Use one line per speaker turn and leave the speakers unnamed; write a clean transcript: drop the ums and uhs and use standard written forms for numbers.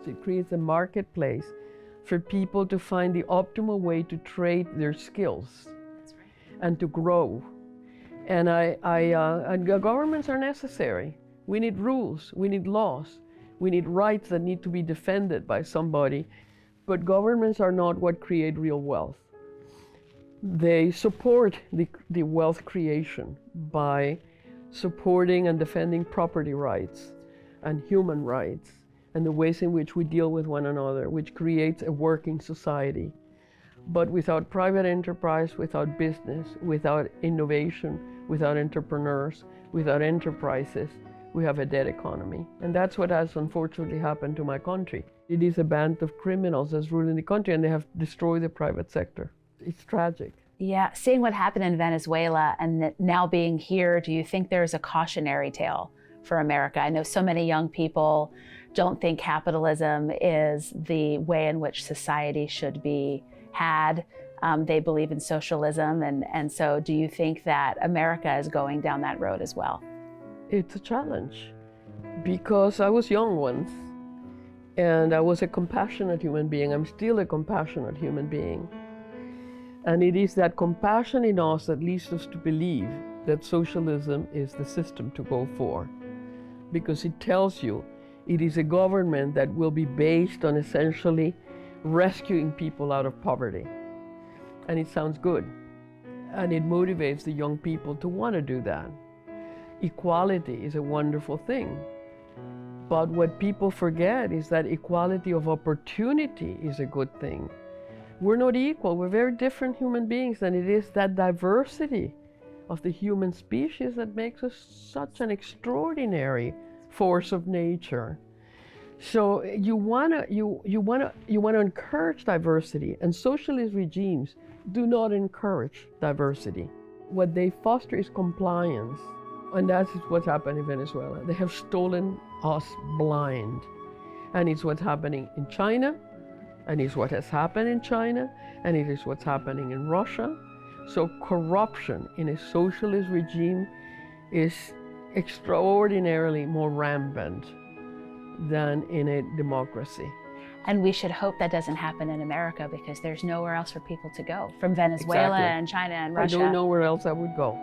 It creates a marketplace for people to find the optimal way to trade their skills. That's right. And to grow. And governments are necessary. We need rules, we need laws, we need rights that need to be defended by somebody. But governments are not what create real wealth. They support the wealth creation by supporting and defending property rights and human rights and the ways in which we deal with one another, which creates a working society. But without private enterprise, without business, without innovation, without entrepreneurs, without enterprises, we have a dead economy. And that's what has unfortunately happened to my country. It is a band of criminals that's ruling the country, and they have destroyed the private sector. It's tragic.
Yeah, seeing what happened in Venezuela and now being here, do you think there's a cautionary tale for America? I know so many young people don't think capitalism is the way in which society should be had. They believe in socialism, and so do you think that America is going down that road as well?
It's a challenge, because I was young once, and I was a compassionate human being. I'm still a compassionate human being. And it is that compassion in us that leads us to believe that socialism is the system to go for, because it tells you it is a government that will be based on essentially rescuing people out of poverty. And it sounds good. And it motivates the young people to want to do that. Equality is a wonderful thing. But what people forget is that equality of opportunity is a good thing. We're not equal, we're very different human beings, and it is that diversity of the human species that makes us such an extraordinary force of nature. So you wanna encourage diversity, and socialist regimes do not encourage diversity. What they foster is compliance, and that's what's happened in Venezuela. They have stolen us blind, and it's what's happening in China, and it's what has happened in China, and it is what's happening in Russia. So corruption in a socialist regime is extraordinarily more rampant than in a democracy.
And we should hope that doesn't happen in America, because there's nowhere else for people to go from Venezuela and China and Russia.
I don't know where else I would go.